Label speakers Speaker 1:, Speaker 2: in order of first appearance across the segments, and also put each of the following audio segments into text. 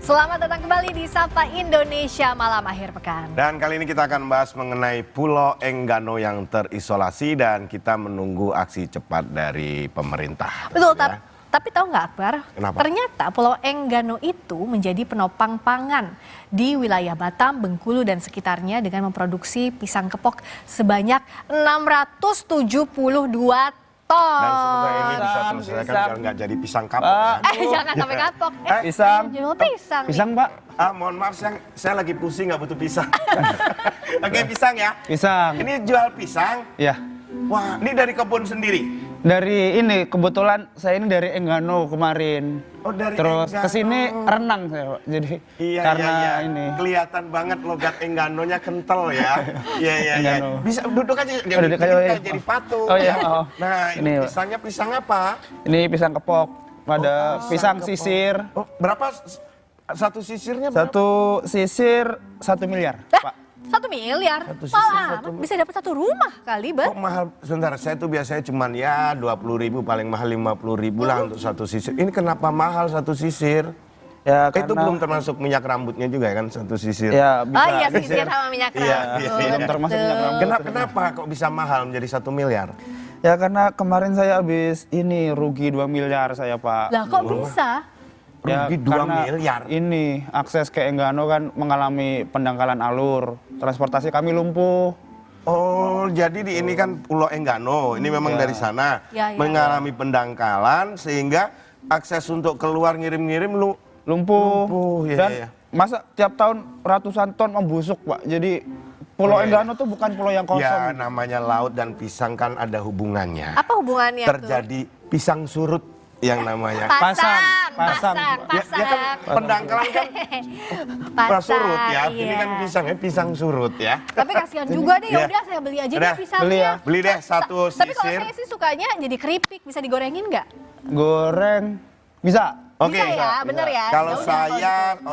Speaker 1: Selamat datang kembali di Sapa Indonesia Malam Akhir Pekan.
Speaker 2: Dan kali ini kita akan bahas mengenai Pulau Enggano yang terisolasi dan kita menunggu aksi cepat dari pemerintah.
Speaker 1: Betul,
Speaker 2: ya.
Speaker 1: tapi tahu nggak Akbar?
Speaker 2: Kenapa?
Speaker 1: Ternyata Pulau Enggano itu menjadi penopang pangan di wilayah Batam, Bengkulu dan sekitarnya dengan memproduksi pisang kepok sebanyak 672 ton.
Speaker 2: Dan semoga ini bisa selesaikan biar nggak jadi pisang kapok ya.
Speaker 1: Jangan sampai kapok.
Speaker 3: Pisang.
Speaker 1: Jual pisang.
Speaker 3: Pisang, Pak.
Speaker 2: Mohon maaf saya lagi pusing nggak butuh pisang. Oke, pisang ya.
Speaker 3: Pisang.
Speaker 2: Ini jual pisang.
Speaker 3: Ya.
Speaker 2: Wah, ini dari kebun sendiri.
Speaker 3: Dari ini kebetulan saya ini dari Enggano kemarin.
Speaker 2: Oh, dari
Speaker 3: Terus
Speaker 2: Enggano.
Speaker 3: kesini renang saya, Pak. Jadi karena
Speaker 2: Iya.
Speaker 3: ini.
Speaker 2: Kelihatan banget logat Engganonya kental ya. Iya.
Speaker 3: Enggano.
Speaker 2: Bisa duduk aja
Speaker 3: Duduk aja,
Speaker 2: jadi patung.
Speaker 3: Oh iya. Oh.
Speaker 2: Nah, ini
Speaker 3: Ini, Pak.
Speaker 2: pisangnya pisang apa?
Speaker 3: Ini pisang kepok. Ada pisang
Speaker 2: kepok.
Speaker 3: sisir.
Speaker 2: Oh, berapa satu sisirnya? Berapa?
Speaker 3: Satu sisir 1 miliar, Pak.
Speaker 1: 1 miliar.
Speaker 2: Satu sisir,
Speaker 1: Mahal
Speaker 2: 1
Speaker 1: amat. Bisa dapat 1 rumah kali,
Speaker 2: Kok mahal? Sebentar, saya tuh biasanya cuman ya 20.000, paling mahal 50.000 lah untuk satu sisir. Ini kenapa mahal satu sisir?
Speaker 3: Ya,
Speaker 2: Itu belum termasuk minyak rambutnya juga ya kan satu sisir?
Speaker 3: Ya, bisa.
Speaker 1: Oh iya, sisir sama minyak
Speaker 2: Iya,
Speaker 1: rambut.
Speaker 2: iya.
Speaker 3: Belum termasuk minyak rambut.
Speaker 2: Kenapa kok bisa mahal menjadi 1 miliar?
Speaker 3: Ya karena kemarin saya habis ini rugi 2 miliar saya, Pak.
Speaker 1: Lah kok bisa?
Speaker 2: Rugi 2
Speaker 3: karena
Speaker 2: miliar?
Speaker 3: Ini akses ke Enggano kan mengalami pendangkalan alur. Transportasi kami lumpuh.
Speaker 2: Oh, jadi di ini kan Pulau Enggano, ini memang dari sana
Speaker 1: Ya.
Speaker 2: mengalami pendangkalan sehingga akses untuk keluar ngirim-ngirim
Speaker 3: Lumpuh.
Speaker 2: Iya,
Speaker 3: Dan
Speaker 2: iya.
Speaker 3: masa tiap tahun ratusan ton membusuk, Pak. Jadi Pulau
Speaker 2: iya.
Speaker 3: Enggano tuh bukan pulau yang
Speaker 2: Ya,
Speaker 3: kosong.
Speaker 2: namanya laut dan pisang kan ada hubungannya.
Speaker 1: Apa hubungannya tuh?
Speaker 2: Terjadi pisang surut yang namanya.
Speaker 3: Pasang.
Speaker 1: Pasang.
Speaker 2: Ya kan pendangkalan kan surut ya.
Speaker 1: Iya.
Speaker 2: Ini kan pisang ya, pisang surut ya.
Speaker 1: Tapi kasihan juga deh,
Speaker 2: Iya.
Speaker 1: yaudah saya beli aja
Speaker 2: Udah,
Speaker 1: deh pisangnya.
Speaker 3: beli ya.
Speaker 2: Beli deh satu
Speaker 1: Tapi kalau
Speaker 2: sisir.
Speaker 1: saya sih sukanya jadi keripik, bisa digorengin nggak?
Speaker 3: Goreng. Bisa.
Speaker 2: Oke.
Speaker 1: Bisa ya, bener ya.
Speaker 2: Kalau
Speaker 1: Yaudah,
Speaker 2: saya
Speaker 1: gitu.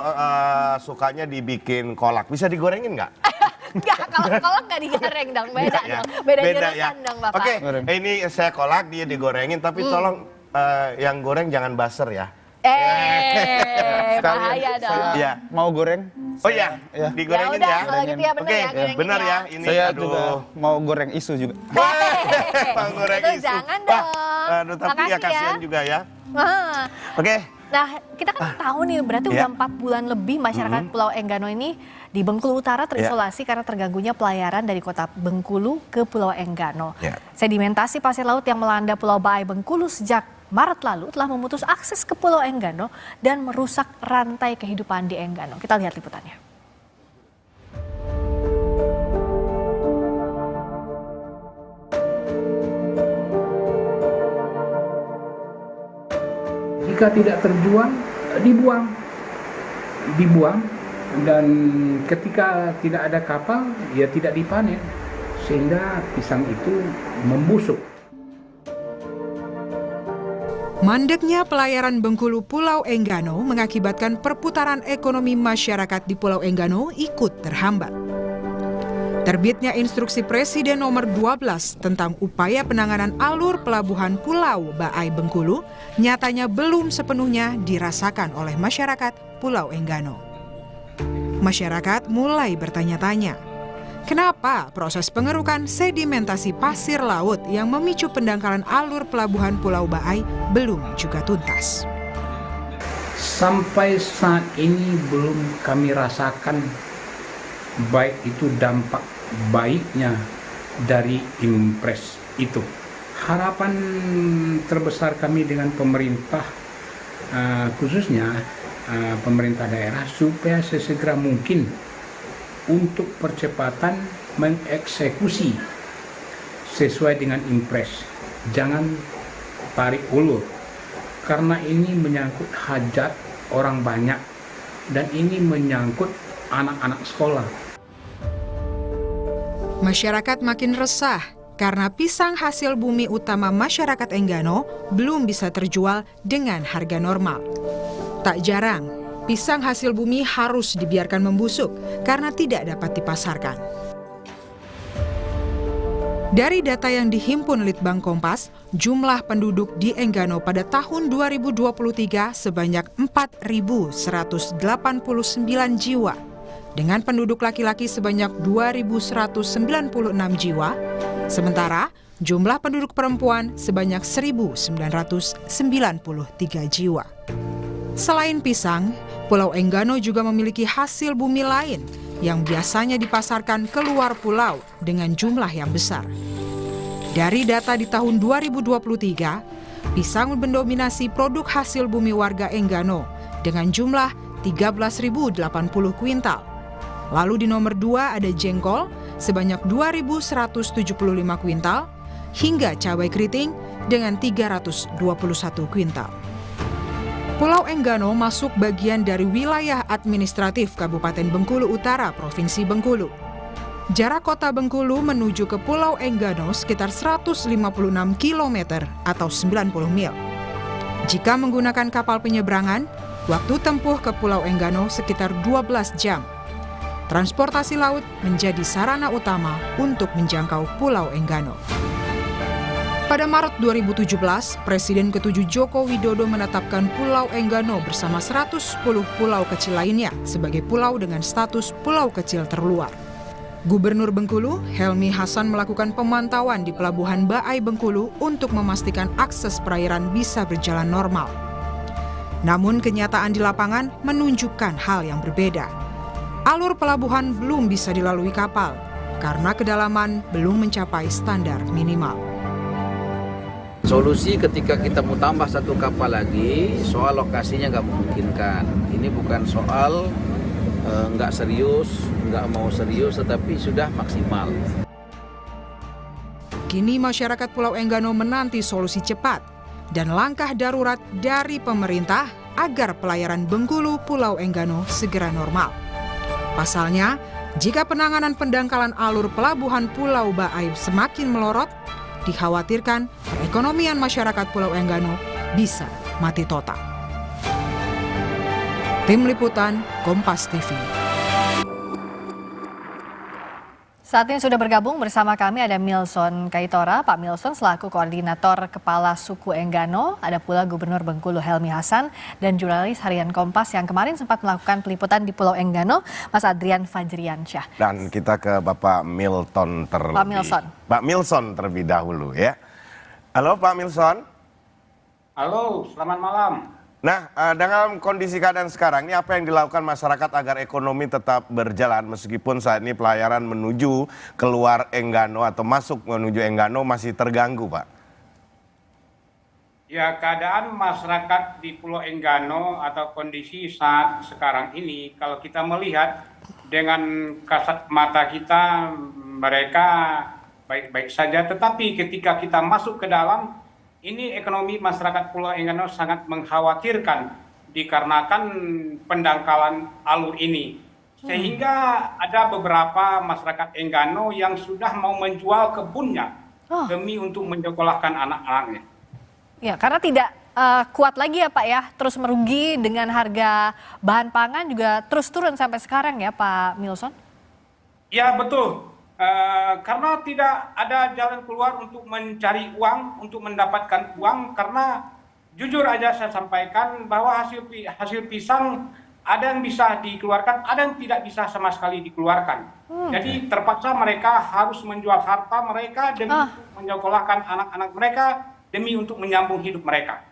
Speaker 2: sukanya dibikin kolak, bisa digorengin nggak?
Speaker 1: Nggak, kalau nggak digoreng dong, beda
Speaker 2: Ya.
Speaker 1: dong. Beda
Speaker 2: ya.
Speaker 1: jurusan dong Bapak.
Speaker 2: Oke,
Speaker 3: Goreng.
Speaker 2: ini saya kolak, dia digorengin, tapi tolong yang goreng jangan baser ya.
Speaker 1: Bahaya dong.
Speaker 2: Iya.
Speaker 3: Mau goreng?
Speaker 2: Oh iya,
Speaker 3: Ya.
Speaker 2: digorengin
Speaker 1: udah,
Speaker 2: ya.
Speaker 1: kalau gitu ya bener
Speaker 2: Oke,
Speaker 1: ya, gorengin
Speaker 2: benar ya. Ini
Speaker 3: Saya
Speaker 2: aduh.
Speaker 3: juga mau goreng isu juga.
Speaker 2: Bang goreng
Speaker 1: Tuh,
Speaker 2: isu.
Speaker 1: jangan
Speaker 2: Wah,
Speaker 1: dong.
Speaker 2: aduh, tapi
Speaker 1: Makasih
Speaker 2: ya
Speaker 1: ya.
Speaker 2: kasihan juga ya.
Speaker 1: Wah.
Speaker 2: Oke.
Speaker 1: Nah, kita kan tahu nih, berarti
Speaker 2: Iya.
Speaker 1: udah 4 bulan lebih masyarakat Pulau Enggano ini di Bengkulu Utara terisolasi karena terganggunya pelayaran dari kota Bengkulu ke Pulau Enggano.
Speaker 2: Iya.
Speaker 1: Sedimentasi pasir laut yang melanda Pulau Baai Bengkulu sejak Maret lalu telah memutus akses ke Pulau Enggano dan merusak rantai kehidupan di Enggano. Kita lihat liputannya.
Speaker 4: Jika tidak terjual, dibuang, dan ketika tidak ada kapal, ya tidak dipanen, sehingga pisang itu membusuk.
Speaker 5: Mandeknya pelayaran Bengkulu Pulau Enggano mengakibatkan perputaran ekonomi masyarakat di Pulau Enggano ikut terhambat. Terbitnya instruksi Presiden nomor 12 tentang upaya penanganan alur pelabuhan Pulau Baai Bengkulu nyatanya belum sepenuhnya dirasakan oleh masyarakat Pulau Enggano. Masyarakat mulai bertanya-tanya, kenapa proses pengerukan sedimentasi pasir laut yang memicu pendangkalan alur pelabuhan Pulau Baai belum juga tuntas.
Speaker 4: Sampai saat ini belum kami rasakan baik itu dampak baiknya dari impres itu. Harapan terbesar kami dengan pemerintah, khususnya pemerintah daerah, supaya sesegera mungkin untuk percepatan mengeksekusi sesuai dengan impres. Jangan tarik ulur, karena ini menyangkut hajat orang banyak dan ini menyangkut anak-anak sekolah.
Speaker 5: Masyarakat makin resah karena pisang hasil bumi utama masyarakat Enggano belum bisa terjual dengan harga normal. Tak jarang, pisang hasil bumi harus dibiarkan membusuk karena tidak dapat dipasarkan. Dari data yang dihimpun Litbang Kompas, jumlah penduduk di Enggano pada tahun 2023 sebanyak 4.189 jiwa, dengan penduduk laki-laki sebanyak 2.196 jiwa, sementara jumlah penduduk perempuan sebanyak 1.993 jiwa. Selain pisang, Pulau Enggano juga memiliki hasil bumi lain yang biasanya dipasarkan keluar pulau dengan jumlah yang besar. Dari data di tahun 2023, pisang mendominasi produk hasil bumi warga Enggano dengan jumlah 13.080 kuintal. Lalu di nomor 2 ada jengkol sebanyak 2.175 kuintal, hingga cabai keriting dengan 321 kuintal. Pulau Enggano masuk bagian dari wilayah administratif Kabupaten Bengkulu Utara, Provinsi Bengkulu. Jarak kota Bengkulu menuju ke Pulau Enggano sekitar 156 km atau 90 mil. Jika menggunakan kapal penyeberangan, waktu tempuh ke Pulau Enggano sekitar 12 jam. Transportasi laut menjadi sarana utama untuk menjangkau Pulau Enggano. Pada Maret 2017, Presiden ke-7 Joko Widodo menetapkan Pulau Enggano bersama 110 pulau kecil lainnya sebagai pulau dengan status pulau kecil terluar. Gubernur Bengkulu, Helmi Hasan melakukan pemantauan di Pelabuhan Baai Bengkulu untuk memastikan akses perairan bisa berjalan normal. Namun kenyataan di lapangan menunjukkan hal yang berbeda. Alur pelabuhan belum bisa dilalui kapal karena kedalaman belum mencapai standar minimal.
Speaker 6: Solusi ketika kita mau tambah satu kapal lagi, soal lokasinya nggak memungkinkan. Ini bukan soal nggak serius, nggak mau serius, tetapi sudah maksimal.
Speaker 5: Kini masyarakat Pulau Enggano menanti solusi cepat dan langkah darurat dari pemerintah agar pelayaran Bengkulu Pulau Enggano segera normal. Pasalnya, jika penanganan pendangkalan alur pelabuhan Pulau Baai semakin melorot, dikhawatirkan perekonomian masyarakat Pulau Enggano bisa mati total. Tim Liputan Kompas TV.
Speaker 1: Saat ini sudah bergabung bersama kami ada Milson Kaitora. Pak Milson selaku Koordinator Kepala Suku Enggano, ada pula Gubernur Bengkulu Helmi Hasan, dan jurnalis harian Kompas yang kemarin sempat melakukan peliputan di Pulau Enggano, Mas Adrian Fajriansyah.
Speaker 2: Dan kita ke Bapak Milton Pak Milson terlebih dahulu ya. Halo Pak Milson.
Speaker 4: Halo, selamat malam.
Speaker 2: Nah, dalam kondisi keadaan sekarang ini apa yang dilakukan masyarakat agar ekonomi tetap berjalan meskipun saat ini pelayaran menuju keluar Enggano atau masuk menuju Enggano masih terganggu, Pak?
Speaker 4: Ya, keadaan masyarakat di Pulau Enggano atau kondisi saat sekarang ini, kalau kita melihat dengan kasat mata kita, mereka baik-baik saja. Tetapi ketika kita masuk ke dalam, ini ekonomi masyarakat Pulau Enggano sangat mengkhawatirkan dikarenakan pendangkalan alur ini. Sehingga ada beberapa masyarakat Enggano yang sudah mau menjual kebunnya demi untuk menyekolahkan anak-anaknya.
Speaker 1: Ya, karena tidak kuat lagi ya Pak ya, terus merugi dengan harga bahan pangan juga terus turun sampai sekarang ya Pak Milson?
Speaker 4: Ya betul. Karena tidak ada jalan keluar untuk mencari uang, untuk mendapatkan uang, karena jujur aja saya sampaikan bahwa hasil pisang ada yang bisa dikeluarkan, ada yang tidak bisa sama sekali dikeluarkan. Jadi terpaksa mereka harus menjual harta mereka demi untuk menyekolahkan anak-anak mereka, demi untuk menyambung hidup mereka.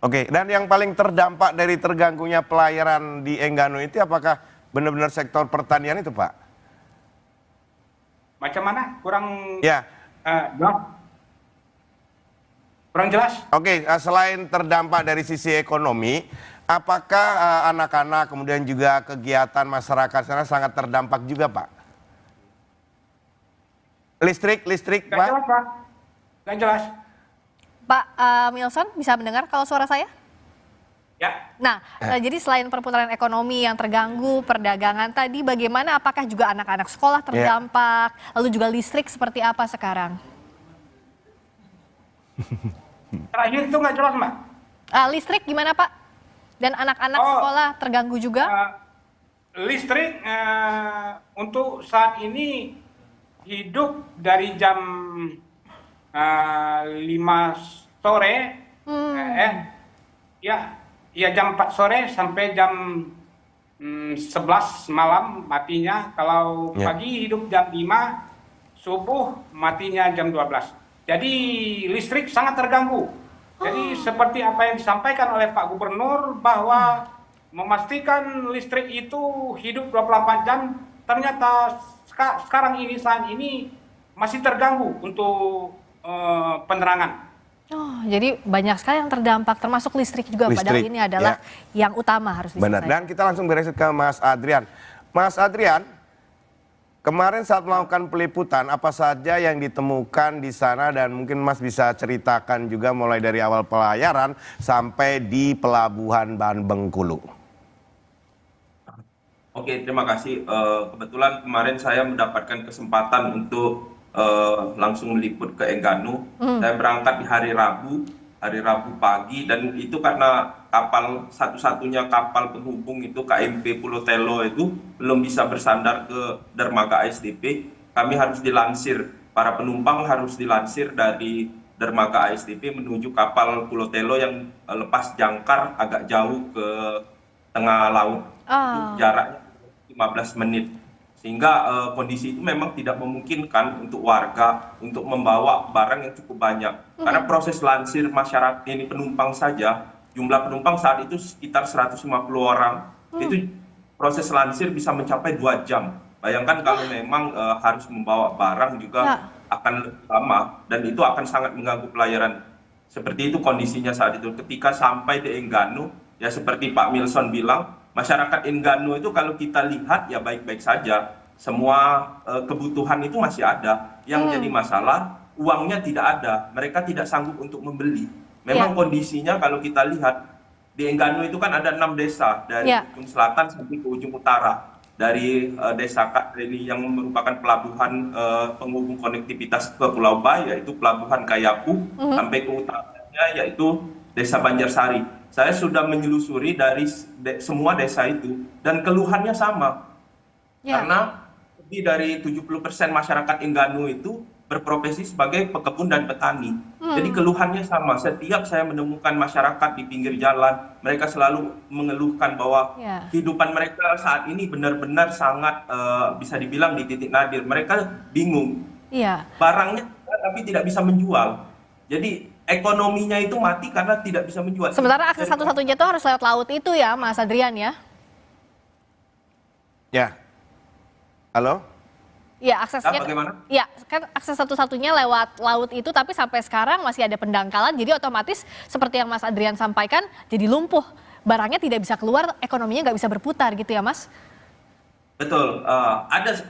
Speaker 2: Oke, dan yang paling terdampak dari terganggunya pelayaran di Enggano itu apakah benar-benar sektor pertanian itu Pak?
Speaker 4: Macam mana? Kurang
Speaker 2: Ya.
Speaker 4: Kurang jelas?
Speaker 2: Oke, selain terdampak dari sisi ekonomi, apakah anak-anak kemudian juga kegiatan masyarakat sana sangat terdampak juga, Pak? Listrik,
Speaker 4: Nggak
Speaker 2: Pak?
Speaker 4: jelas, Pak. Nggak jelas.
Speaker 1: Pak Milson bisa mendengar kalau suara saya?
Speaker 4: Ya.
Speaker 1: Nah, jadi selain perputaran ekonomi yang terganggu, perdagangan tadi bagaimana, apakah juga anak-anak sekolah terdampak, lalu juga listrik seperti apa sekarang?
Speaker 4: Terakhir itu nggak jelas, Mbak.
Speaker 1: Listrik gimana Pak? Dan anak-anak sekolah terganggu juga?
Speaker 4: Listrik untuk saat ini hidup dari jam 5 sore, ya jam 4 sore sampai jam 11 malam matinya. Kalau pagi hidup jam 5, subuh matinya jam 12. Jadi listrik sangat terganggu. Jadi seperti apa yang disampaikan oleh Pak Gubernur bahwa memastikan listrik itu hidup 24 jam, ternyata sekarang ini, saat ini masih terganggu untuk penerangan.
Speaker 1: Oh, jadi banyak sekali yang terdampak, termasuk listrik juga. Padahal ini adalah yang utama harus diselesaikan.
Speaker 2: Benar, dan kita langsung beresit ke Mas Adrian. Mas Adrian, kemarin saat melakukan peliputan, apa saja yang ditemukan di sana dan mungkin Mas bisa ceritakan juga mulai dari awal pelayaran sampai di Pelabuhan Bengkulu.
Speaker 7: Oke, terima kasih. Kebetulan kemarin saya mendapatkan kesempatan untuk langsung meliput ke Enggano. Saya berangkat di hari Rabu pagi, dan itu karena kapal satu-satunya kapal penghubung itu KMP Pulau Telo itu belum bisa bersandar ke dermaga ASDP. Kami harus dilansir, para penumpang harus dilansir dari dermaga ASDP menuju kapal Pulau Telo yang lepas jangkar agak jauh ke tengah laut. Jaraknya 15 menit. Sehingga kondisi itu memang tidak memungkinkan untuk warga untuk membawa barang yang cukup banyak. Karena proses lansir masyarakat ini penumpang saja, jumlah penumpang saat itu sekitar 150 orang. Itu proses lansir bisa mencapai 2 jam. Bayangkan kalau memang harus membawa barang juga akan lebih lama, dan itu akan sangat mengganggu pelayaran. Seperti itu kondisinya saat itu. Ketika sampai di Enggano, ya seperti Pak Milson bilang, masyarakat Enggano itu kalau kita lihat ya baik-baik saja, semua kebutuhan itu masih ada. Yang jadi masalah, uangnya tidak ada, mereka tidak sanggup untuk membeli. Memang kondisinya kalau kita lihat di Enggano itu kan ada 6 desa dari ujung selatan sampai ke ujung utara. Dari desa Katreni yang merupakan pelabuhan penghubung konektivitas ke Pulau Ba, yaitu Pelabuhan Kayapu, sampai ke utaranya yaitu Desa Banjarsari. Saya sudah menyelusuri dari semua desa itu, dan keluhannya sama. Karena lebih dari 70% masyarakat Enggano itu berprofesi sebagai pekebun dan petani. Jadi keluhannya sama. Setiap saya menemukan masyarakat di pinggir jalan, mereka selalu mengeluhkan bahwa kehidupan mereka saat ini benar-benar sangat bisa dibilang di titik nadir. Mereka bingung. Barangnya tapi tidak bisa menjual. Jadi ekonominya itu mati karena tidak bisa menjual.
Speaker 1: Sementara akses satu-satunya itu harus lewat laut itu ya, Mas Adrian ya?
Speaker 2: Ya. Halo?
Speaker 1: Ya, aksesnya.
Speaker 7: Bagaimana?
Speaker 1: Ya, kan akses satu-satunya lewat laut itu, tapi sampai sekarang masih ada pendangkalan, jadi otomatis seperti yang Mas Adrian sampaikan, jadi lumpuh. Barangnya tidak bisa keluar, ekonominya nggak bisa berputar gitu ya, Mas?
Speaker 7: Betul. Ada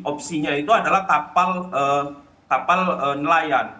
Speaker 7: opsinya itu adalah kapal nelayan.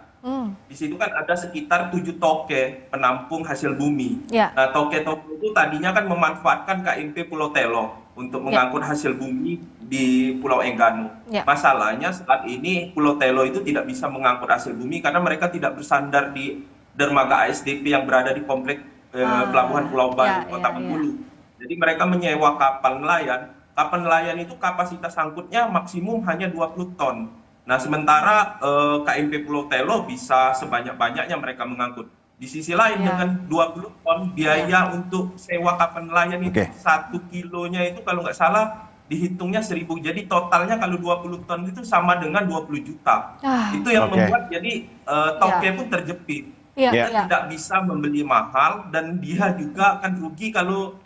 Speaker 7: Di situ kan ada sekitar 7 toke penampung hasil bumi. Nah, toke-toke itu tadinya kan memanfaatkan KMP Pulau Telo untuk mengangkut hasil bumi di Pulau Enggano. Masalahnya saat ini Pulau Telo itu tidak bisa mengangkut hasil bumi karena mereka tidak bersandar di dermaga ASDP yang berada di komplek Pelabuhan Pulau Ba di Kota Bengkulu. Jadi mereka menyewa kapal nelayan. Kapal nelayan itu kapasitas angkutnya maksimum hanya 20 ton. Nah, sementara KMP Pulau Telo bisa sebanyak-banyaknya mereka mengangkut. Di sisi lain dengan 20 ton biaya untuk sewa kapal nelayan itu 1 kilonya itu kalau nggak salah dihitungnya 1.000. Jadi totalnya kalau 20 ton itu sama dengan 20 juta. Itu yang membuat jadi toke pun terjepit. Dia tidak bisa membeli mahal, dan dia juga akan rugi kalau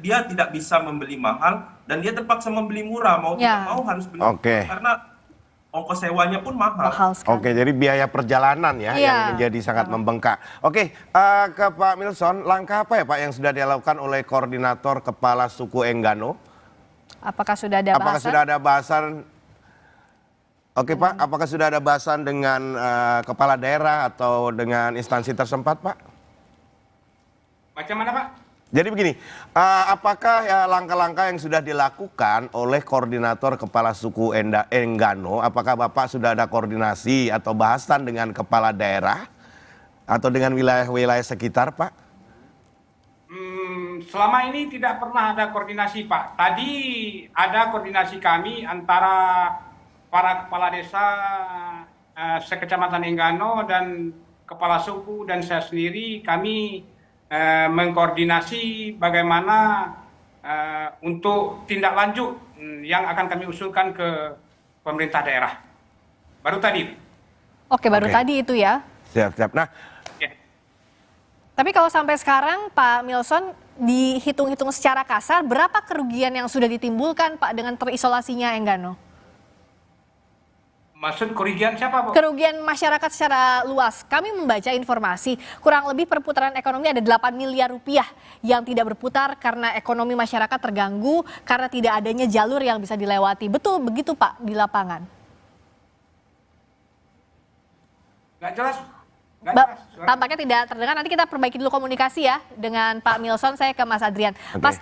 Speaker 7: dia tidak bisa membeli mahal dan dia terpaksa membeli murah, mau tidak mau harus beli karena ongkos sewanya pun mahal.
Speaker 2: Oke, jadi biaya perjalanan ya yang menjadi sangat membengkak. Oke, ke Pak Milson, langkah apa ya Pak yang sudah dilakukan oleh Koordinator Kepala Suku Enggano?
Speaker 1: Apakah sudah ada bahasan?
Speaker 2: Apakah sudah ada bahasan? Oke Pak, apakah sudah ada bahasan dengan kepala daerah atau dengan instansi tersempat Pak?
Speaker 4: Macam mana Pak?
Speaker 2: Jadi begini, apakah langkah-langkah yang sudah dilakukan oleh Koordinator Kepala Suku Enggano, apakah Bapak sudah ada koordinasi atau bahasan dengan kepala daerah atau dengan wilayah-wilayah sekitar Pak?
Speaker 4: Selama ini tidak pernah ada koordinasi Pak. Tadi ada koordinasi kami antara para kepala desa sekecamatan Enggano dan kepala suku dan saya sendiri kami mengkoordinasi bagaimana untuk tindak lanjut yang akan kami usulkan ke pemerintah daerah. Baru tadi.
Speaker 1: Oke, baru
Speaker 2: Oke.
Speaker 1: tadi itu ya.
Speaker 2: Siap. Nah,
Speaker 4: Ya.
Speaker 1: Tapi kalau sampai sekarang Pak Milson dihitung-hitung secara kasar, berapa kerugian yang sudah ditimbulkan Pak dengan terisolasinya Enggano?
Speaker 4: Maksud kerugian siapa, Bu?
Speaker 1: Kerugian masyarakat secara luas. Kami membaca informasi kurang lebih perputaran ekonomi ada 8 miliar rupiah yang tidak berputar karena ekonomi masyarakat terganggu karena tidak adanya jalur yang bisa dilewati. Betul begitu Pak di lapangan?
Speaker 4: Nggak jelas. Nggak
Speaker 1: Ba-
Speaker 4: jelas. Suara-
Speaker 1: Tampaknya tidak terdengar. Nanti kita perbaiki dulu komunikasi ya dengan Pak Milson. Saya ke Mas Adrian.
Speaker 2: Oke.
Speaker 1: Mas,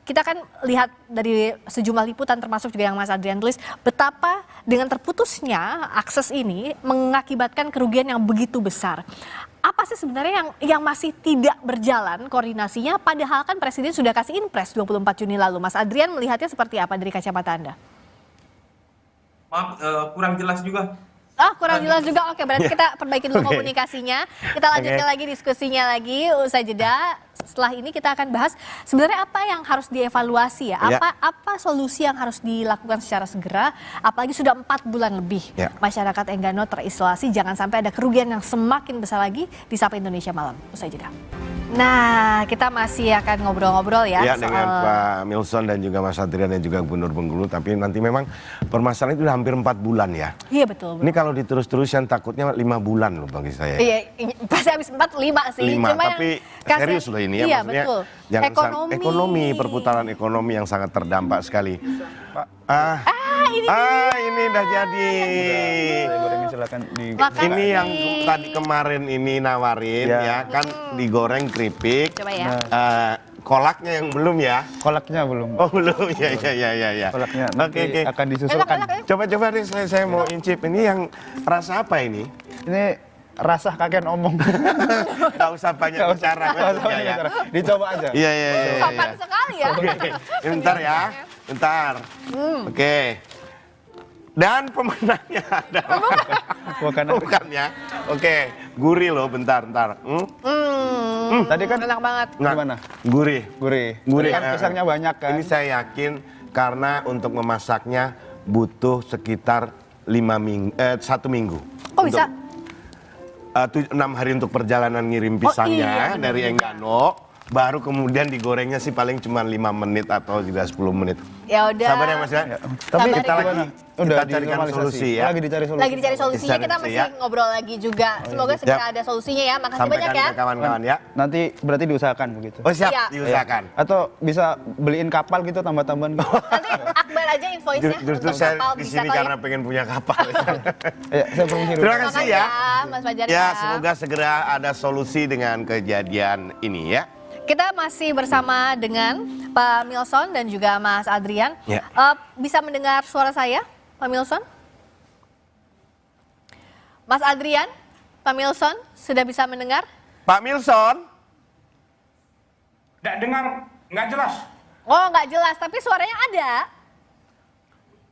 Speaker 1: kita kan lihat dari sejumlah liputan termasuk juga yang Mas Adrian tulis betapa dengan terputusnya akses ini mengakibatkan kerugian yang begitu besar. Apa sih sebenarnya yang masih tidak berjalan koordinasinya padahal kan Presiden sudah kasih impres 24 Juni lalu. Mas Adrian melihatnya seperti apa dari kacamata Anda?
Speaker 7: Maaf, kurang jelas juga.
Speaker 1: Kurang jelas juga. Oke, berarti kita perbaiki dulu
Speaker 2: Oke.
Speaker 1: komunikasinya. Kita lanjutkan
Speaker 2: Oke.
Speaker 1: lagi diskusinya lagi usai jeda. Setelah ini kita akan bahas sebenarnya apa yang harus dievaluasi ya.
Speaker 2: Ya.
Speaker 1: Apa solusi yang harus dilakukan secara segera. Apalagi sudah 4 bulan lebih
Speaker 2: Ya.
Speaker 1: masyarakat Enggano terisolasi. Jangan sampai ada kerugian yang semakin besar lagi di Sapa Indonesia Malam. Usai jeda. Nah, kita masih akan ngobrol-ngobrol ya,
Speaker 2: ya
Speaker 1: soal
Speaker 2: dengan Pak Milson dan juga Mas Adrian dan juga Gubernur Bengkulu. Tapi nanti memang permasalahan itu udah hampir 4 bulan ya.
Speaker 1: Iya betul.
Speaker 2: Ini kalau diterus-terusan takutnya 5 bulan loh bagi saya.
Speaker 1: Iya, pasti habis 4, 5 sih.
Speaker 2: 5,
Speaker 1: Cuma yang
Speaker 2: tapi
Speaker 1: kasih-
Speaker 2: serius loh ini ya,
Speaker 1: Iya,
Speaker 2: maksudnya
Speaker 1: betul.
Speaker 2: jangan
Speaker 1: Ekonomi.
Speaker 2: ekonomi, perputaran ekonomi yang sangat terdampak sekali.
Speaker 3: Pak,
Speaker 2: Ini udah jadi.
Speaker 3: saya gorengin silakan di.
Speaker 1: Makasih.
Speaker 2: Ini yang tadi kemarin ini nawarin
Speaker 3: Ya.
Speaker 2: ya kan digoreng keripik.
Speaker 1: Coba ya.
Speaker 2: Kolaknya yang belum ya?
Speaker 3: Kolaknya belum.
Speaker 2: Oh belum, ya.
Speaker 3: Kolaknya nanti
Speaker 2: Oke.
Speaker 3: akan disusulkan.
Speaker 2: Coba deh saya mau incip. Ini yang rasa apa ini?
Speaker 3: Ini rasa kakek omong.
Speaker 2: Gak usah banyak bicara. Ya.
Speaker 3: Dicoba aja.
Speaker 2: Iya.
Speaker 1: Sopan sekali ya.
Speaker 2: Oke, bentar ya, bentar. Oke. Dan pemenangnya adalah bukan ya. Oke, gurih loh, bentar.
Speaker 3: Tadi kan
Speaker 1: Enak banget.
Speaker 2: Nah,
Speaker 3: gimana?
Speaker 2: Gurih.
Speaker 3: Gurih.
Speaker 2: Gurih.
Speaker 3: Tadi kan pisangnya banyak kan.
Speaker 2: Ini saya yakin karena untuk memasaknya butuh sekitar 1 minggu.
Speaker 1: Kok bisa?
Speaker 2: 6 hari untuk perjalanan ngirim pisangnya
Speaker 1: iya, benar,
Speaker 2: dari Enggano. Baru kemudian digorengnya sih paling cuma 5 menit atau juga 10 menit.
Speaker 1: Ya udah.
Speaker 2: Sabar ya Mas ya.
Speaker 3: Tapi
Speaker 1: Sabar
Speaker 2: kita
Speaker 1: ya.
Speaker 2: lagi
Speaker 3: Udah
Speaker 2: kita carikan
Speaker 3: dinormalisasi.
Speaker 2: solusi ya.
Speaker 3: Lagi dicari solusi.
Speaker 1: Lagi dicari solusinya, kita
Speaker 2: Dicari
Speaker 1: masih
Speaker 2: ya.
Speaker 1: ngobrol lagi juga. Semoga segera ada solusinya ya. Makasih banyak
Speaker 2: Sampaikan
Speaker 1: ya.
Speaker 2: ke kawan-kawan ya.
Speaker 3: Nanti berarti diusahakan begitu.
Speaker 2: Oh siap,
Speaker 1: Iya.
Speaker 2: diusahakan.
Speaker 3: Atau bisa beliin kapal gitu tambah-tambahan gitu.
Speaker 1: Nanti Akbar aja invoice-nya.
Speaker 2: Justru
Speaker 1: untuk
Speaker 2: saya
Speaker 1: kapal
Speaker 2: di
Speaker 1: bisa
Speaker 2: sini
Speaker 1: kali ya.
Speaker 2: karena pengen punya kapal.
Speaker 3: Ya, saya permisi dulu.
Speaker 2: Terima kasih
Speaker 1: Makasih
Speaker 2: ya.
Speaker 1: Mas Fajar.
Speaker 2: Ya, semoga segera ada solusi dengan kejadian ini ya.
Speaker 1: Kita masih bersama dengan Pak Milson dan juga Mas Adrian.
Speaker 2: Ya.
Speaker 1: Bisa mendengar suara saya, Pak Milson? Mas Adrian, Pak Milson, sudah bisa mendengar?
Speaker 2: Pak Milson,
Speaker 4: Nggak dengar, nggak jelas.
Speaker 1: Oh, nggak jelas, tapi suaranya ada.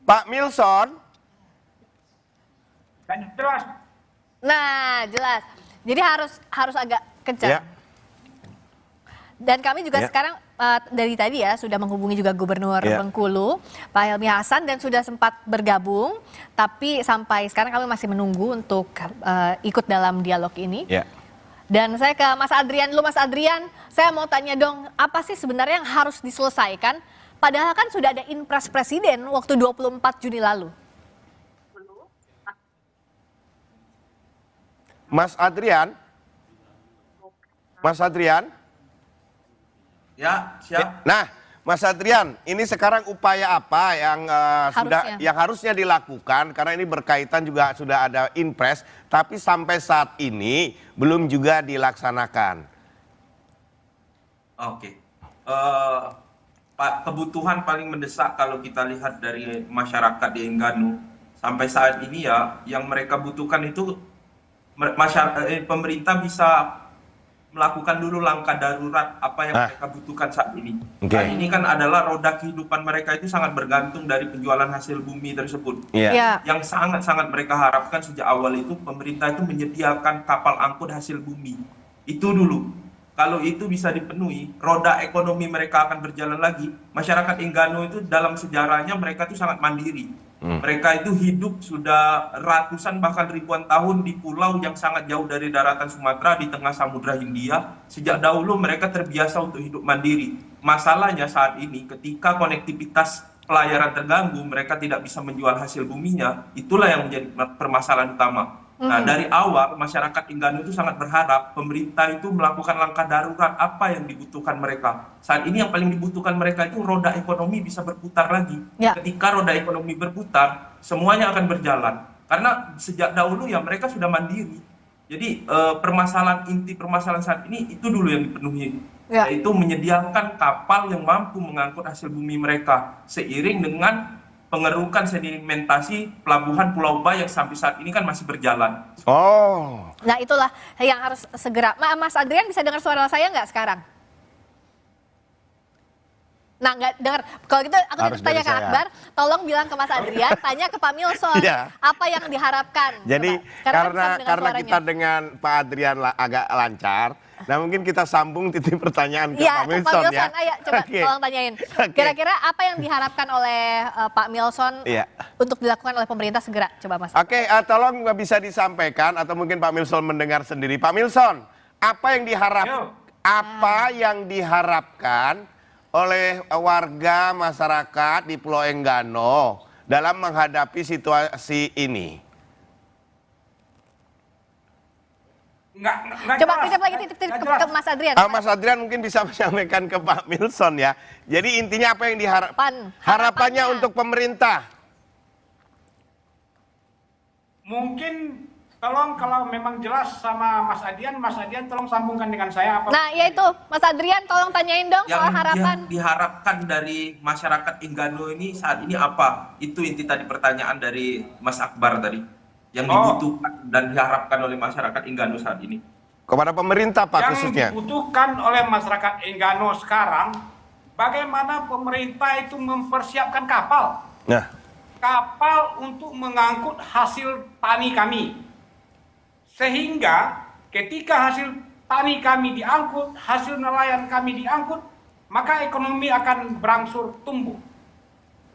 Speaker 2: Pak Milson,
Speaker 4: Nggak jelas.
Speaker 1: Nah, jelas. Jadi harus agak kencang.
Speaker 2: ya.
Speaker 1: Dan kami juga
Speaker 2: Ya.
Speaker 1: sekarang dari tadi ya sudah menghubungi juga Gubernur
Speaker 2: Ya.
Speaker 1: Bengkulu, Pak Helmi Hasan, dan sudah sempat bergabung. Tapi sampai sekarang kami masih menunggu untuk ikut dalam dialog ini.
Speaker 2: Ya.
Speaker 1: Dan saya ke Mas Adrian dulu. Mas Adrian, saya mau tanya dong, apa sih sebenarnya yang harus diselesaikan? Padahal kan sudah ada impres Presiden waktu 24 Juni lalu.
Speaker 2: Mas Adrian,
Speaker 7: Ya, siap.
Speaker 2: Nah, Mas Adrian, ini sekarang upaya apa yang harusnya dilakukan karena ini berkaitan juga sudah ada impres, tapi sampai saat ini belum juga dilaksanakan.
Speaker 7: Oke. Pak, kebutuhan paling mendesak kalau kita lihat dari masyarakat di Enggano sampai saat ini ya, yang mereka butuhkan itu pemerintah bisa melakukan dulu langkah darurat apa yang mereka butuhkan saat ini.
Speaker 2: Oke.
Speaker 7: Saat ini kan adalah roda kehidupan mereka itu sangat bergantung dari penjualan hasil bumi tersebut.
Speaker 2: Iya.
Speaker 7: Yang sangat-sangat mereka harapkan sejak awal itu pemerintah itu menyediakan kapal angkut hasil bumi. Itu dulu. Kalau itu bisa dipenuhi, roda ekonomi mereka akan berjalan lagi. Masyarakat Enggano itu dalam sejarahnya mereka itu sangat mandiri. Mereka itu hidup sudah ratusan bahkan ribuan tahun di pulau yang sangat jauh dari daratan Sumatera di tengah Samudra Hindia. Sejak dahulu mereka terbiasa untuk hidup mandiri. Masalahnya saat ini ketika konektivitas pelayaran terganggu, mereka tidak bisa menjual hasil buminya. Itulah yang menjadi permasalahan utama. Nah, dari awal masyarakat Enggano itu sangat berharap pemerintah itu melakukan langkah darurat apa yang dibutuhkan mereka. Saat ini yang paling dibutuhkan mereka itu roda ekonomi bisa berputar lagi.
Speaker 1: Ya.
Speaker 7: Ketika roda ekonomi berputar, semuanya akan berjalan. Karena sejak dahulu ya mereka sudah mandiri. Jadi inti permasalahan saat ini itu dulu yang dipenuhi.
Speaker 1: Ya.
Speaker 7: Yaitu menyediakan kapal yang mampu mengangkut hasil bumi mereka. Seiring dengan pengerukan sedimentasi pelabuhan Pulau Ba yang sampai saat ini kan masih berjalan.
Speaker 2: Oh.
Speaker 1: Nah itulah yang harus segera. Mas Adrian bisa dengar suara saya nggak sekarang? Nah nggak dengar. Kalau gitu aku
Speaker 2: Harus
Speaker 1: titip tanya
Speaker 2: dari
Speaker 1: ke
Speaker 2: saya.
Speaker 1: Akbar. Tolong bilang ke Mas Adrian, tanya ke Pak Milson.
Speaker 2: Iya.
Speaker 1: Apa yang diharapkan?
Speaker 2: Jadi
Speaker 1: Coba. Karena bisa mendengar
Speaker 2: karena
Speaker 1: suaranya.
Speaker 2: kita dengan Pak Adrian agak lancar, nah mungkin kita sambung titip pertanyaan ke
Speaker 1: Iya,
Speaker 2: Pak
Speaker 1: Pak
Speaker 2: Milson ya.
Speaker 1: Ayo coba
Speaker 2: Oke.
Speaker 1: tolong tanyain.
Speaker 2: Oke.
Speaker 1: Kira-kira apa yang diharapkan oleh Pak Milson
Speaker 2: Iya.
Speaker 1: untuk dilakukan oleh pemerintah segera? Coba Mas.
Speaker 2: Oke, tolong bisa disampaikan atau mungkin Pak Milson mendengar sendiri. Pak Milson, apa yang diharapkan oleh warga masyarakat di Pulau Enggano dalam menghadapi situasi ini?
Speaker 4: Nggak
Speaker 1: Coba
Speaker 4: jelas.
Speaker 1: titip lagi
Speaker 4: Nggak
Speaker 1: ke Mas Adrian.
Speaker 2: Mas Adrian mungkin bisa menyampaikan ke Pak Milson ya. Jadi intinya apa yang
Speaker 1: Harapannya.
Speaker 2: harapannya untuk pemerintah?
Speaker 4: Mungkin tolong kalau memang jelas sama Mas Adian tolong sambungkan dengan saya apa.
Speaker 1: Nah, ya itu Mas Adrian tolong tanyain dong soal harapan.
Speaker 7: Yang diharapkan dari masyarakat Enggano ini saat ini apa? Itu inti tadi pertanyaan dari Mas Akbar tadi. Yang dibutuhkan dan diharapkan oleh masyarakat Enggano saat ini.
Speaker 2: Kepada pemerintah Pak khususnya.
Speaker 4: Yang dibutuhkan oleh masyarakat Enggano sekarang, bagaimana pemerintah itu mempersiapkan kapal.
Speaker 2: Nah,
Speaker 4: Kapal untuk mengangkut hasil tani kami. Sehingga ketika hasil tani kami diangkut, hasil nelayan kami diangkut, maka ekonomi akan berangsur tumbuh.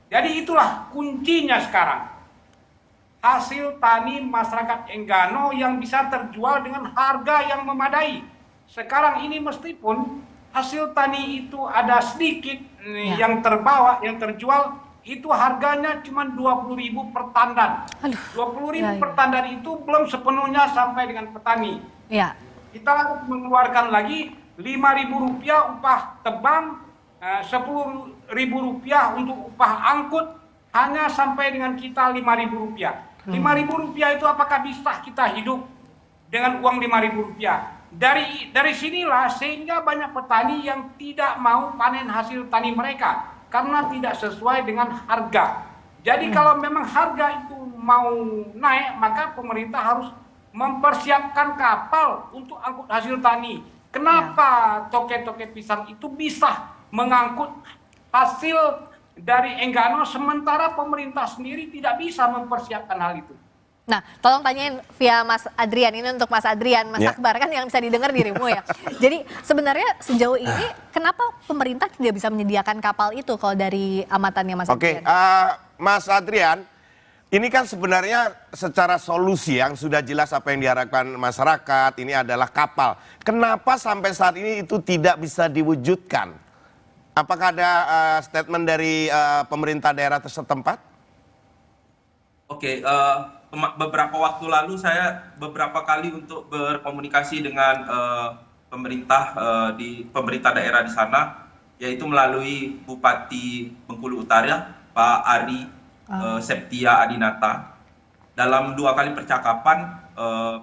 Speaker 4: Jadi itulah kuncinya sekarang. Hasil tani masyarakat Enggano yang bisa terjual dengan harga yang memadai. Sekarang ini meskipun hasil tani itu ada sedikit yang terbawa, yang terjual, itu harganya cuma 20.000 per tandan. 20.000 per tandan itu belum sepenuhnya sampai dengan petani.
Speaker 1: Iya.
Speaker 4: Kita harus mengeluarkan lagi Rp5.000 upah tebang, Rp10.000 untuk upah angkut, hanya sampai dengan kita Rp5.000. Rp5.000 itu apakah bisa kita hidup dengan uang Rp5.000? Dari sinilah sehingga banyak petani yang tidak mau panen hasil tani mereka karena tidak sesuai dengan harga. Jadi kalau memang harga itu mau naik, maka pemerintah harus mempersiapkan kapal untuk angkut hasil tani. Kenapa toke-toke pisang itu bisa mengangkut hasil dari Enggano sementara pemerintah sendiri tidak bisa mempersiapkan hal itu?
Speaker 1: Nah, tolong tanyain via Mas Adrian, ini untuk Mas Adrian, Mas Akbar kan yang bisa didengar dirimu ya. Jadi sebenarnya sejauh ini kenapa pemerintah tidak bisa menyediakan kapal itu kalau dari amatannya Mas Adrian?
Speaker 2: Oke, Mas Adrian, ini kan sebenarnya secara solusi yang sudah jelas apa yang diharapkan masyarakat, ini adalah kapal. Kenapa sampai saat ini itu tidak bisa diwujudkan? Apakah ada statement dari pemerintah daerah setempat?
Speaker 7: Oke, beberapa waktu lalu saya beberapa kali untuk berkomunikasi dengan pemerintah daerah di sana, yaitu melalui Bupati Bengkulu Utara, Pak Ari Septia Adinata. Dalam 2 kali percakapan,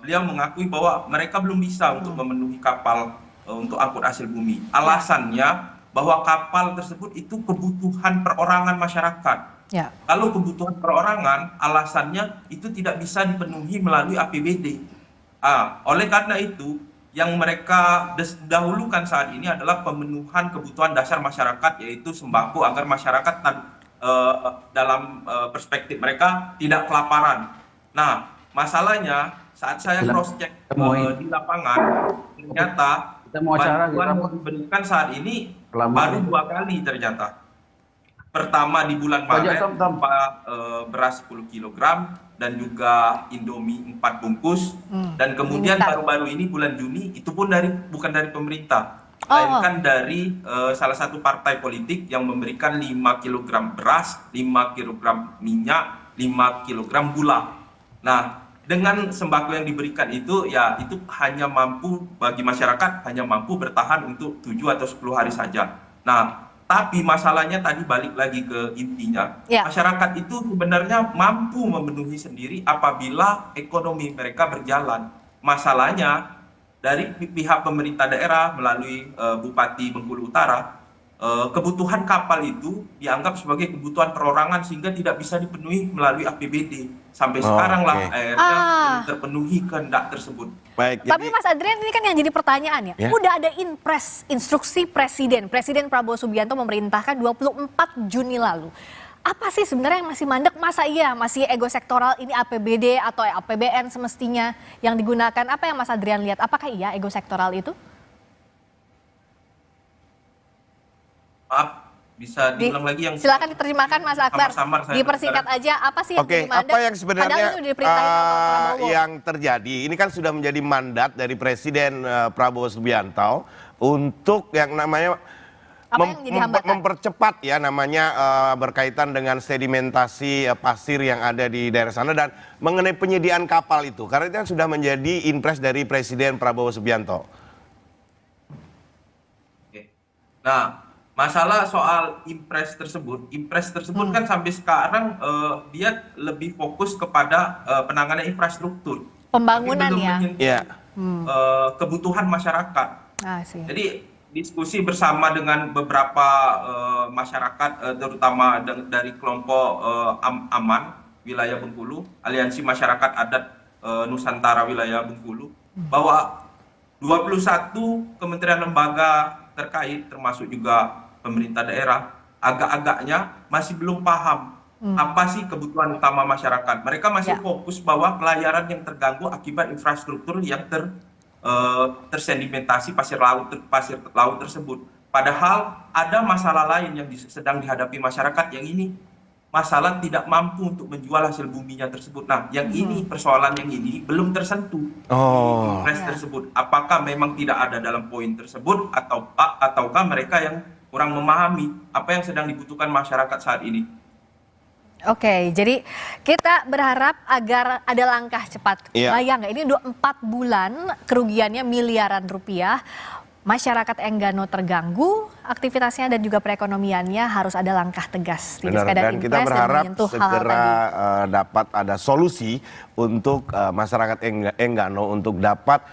Speaker 7: beliau mengakui bahwa mereka belum bisa untuk memenuhi kapal untuk angkut hasil bumi. Alasannya bahwa kapal tersebut itu kebutuhan perorangan masyarakat.
Speaker 1: Ya.
Speaker 7: Kalau kebutuhan perorangan, alasannya itu tidak bisa dipenuhi melalui APBD. Oleh karena itu, yang mereka dahulukan saat ini adalah pemenuhan kebutuhan dasar masyarakat, yaitu sembako, agar masyarakat dalam perspektif mereka tidak kelaparan. Nah, masalahnya saat saya cross check di lapangan, ternyata bantuan yang diberikan saat ini baru 2 kali ternyata. Pertama di bulan Maret beras 10 kg dan juga Indomie 4 bungkus, dan kemudian baru-baru ini bulan Juni itu pun bukan dari pemerintah, melainkan dari salah satu partai politik yang memberikan 5 kg beras, 5 kg minyak, 5 kg gula. Nah, dengan sembako yang diberikan itu, ya itu hanya mampu bagi masyarakat, hanya mampu bertahan untuk 7 atau 10 hari saja. Nah, tapi masalahnya tadi balik lagi ke intinya, masyarakat itu sebenarnya mampu memenuhi sendiri apabila ekonomi mereka berjalan. Masalahnya dari pihak pemerintah daerah melalui Bupati Bengkulu Utara, kebutuhan kapal itu dianggap sebagai kebutuhan perorangan sehingga tidak bisa dipenuhi melalui APBD. Sampai sekarang lah akhirnya belum terpenuhi kehendak tersebut.
Speaker 2: Baik,
Speaker 1: tapi Mas Adrian, ini kan yang jadi pertanyaan ya. Udah ada instruksi Presiden Prabowo Subianto memerintahkan 24 Juni lalu. Apa sih sebenarnya yang masih mandek? Masa iya masih ego sektoral, ini APBD atau APBN semestinya yang digunakan? Apa yang Mas Adrian lihat? Apakah iya ego sektoral itu?
Speaker 7: Maaf, bisa diulang lagi yang
Speaker 1: silakan diterjemahkan Mas Akbar. Dipersingkat aja, apa sih yang jadi mandat?
Speaker 2: Apa yang sebenarnya yang terjadi? Ini kan sudah menjadi mandat dari Presiden Prabowo Subianto untuk yang namanya mempercepat ya namanya berkaitan dengan sedimentasi pasir yang ada di daerah sana dan mengenai penyediaan kapal itu. Karena itu kan sudah menjadi impres dari Presiden Prabowo Subianto.
Speaker 7: Nah, masalah soal impres tersebut kan sampai sekarang dia lebih fokus kepada penanganan infrastruktur,
Speaker 1: pembangunan
Speaker 7: kebutuhan masyarakat. Jadi diskusi bersama dengan beberapa masyarakat, terutama dari kelompok AMAN wilayah Bengkulu, Aliansi Masyarakat Adat Nusantara wilayah Bengkulu, bahwa 21 kementerian lembaga terkait termasuk juga pemerintah daerah agak-agaknya masih belum paham apa sih kebutuhan utama masyarakat. Mereka masih fokus bahwa pelayaran yang terganggu akibat infrastruktur yang tersedimentasi pasir laut tersebut. Padahal ada masalah lain yang sedang dihadapi masyarakat, yang ini masalah tidak mampu untuk menjual hasil buminya tersebut. Nah, yang ini persoalan yang ini belum tersentuh di impres tersebut. Apakah memang tidak ada dalam poin tersebut ataukah mereka yang kurang memahami apa yang sedang dibutuhkan masyarakat saat ini?
Speaker 1: Oke, jadi kita berharap agar ada langkah cepat. Bayang nggak, ini 4 bulan kerugiannya miliaran rupiah. Masyarakat Enggano terganggu aktivitasnya dan juga perekonomiannya, harus ada langkah tegas.
Speaker 2: Dan kita berharap segera dapat ada solusi untuk masyarakat Enggano untuk dapat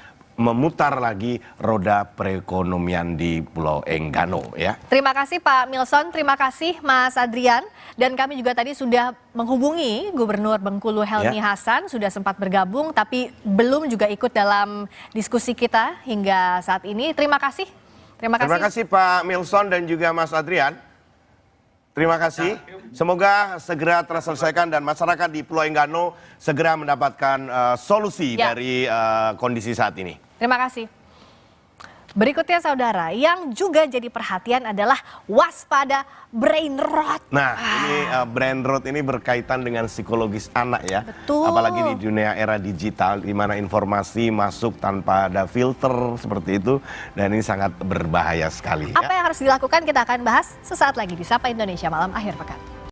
Speaker 2: memutar lagi roda perekonomian di Pulau Enggano ya.
Speaker 1: Terima kasih Pak Milson, terima kasih Mas Adrian, dan kami juga tadi sudah menghubungi Gubernur Bengkulu Helmi Hasan, sudah sempat bergabung tapi belum juga ikut dalam diskusi kita hingga saat ini. Terima kasih. Terima
Speaker 2: kasih Pak Milson dan juga Mas Adrian. Terima kasih. Semoga segera terselesaikan dan masyarakat di Pulau Enggano segera mendapatkan solusi dari kondisi saat ini.
Speaker 1: Terima kasih. Berikutnya saudara, yang juga jadi perhatian adalah waspada brain rot.
Speaker 2: Nah, ini brain rot ini berkaitan dengan psikologis anak ya.
Speaker 1: Betul.
Speaker 2: Apalagi di dunia era digital di mana informasi masuk tanpa ada filter seperti itu, dan ini sangat berbahaya sekali.
Speaker 1: Apa yang harus dilakukan kita akan bahas sesaat lagi di Sapa Indonesia Malam Akhir Pekan.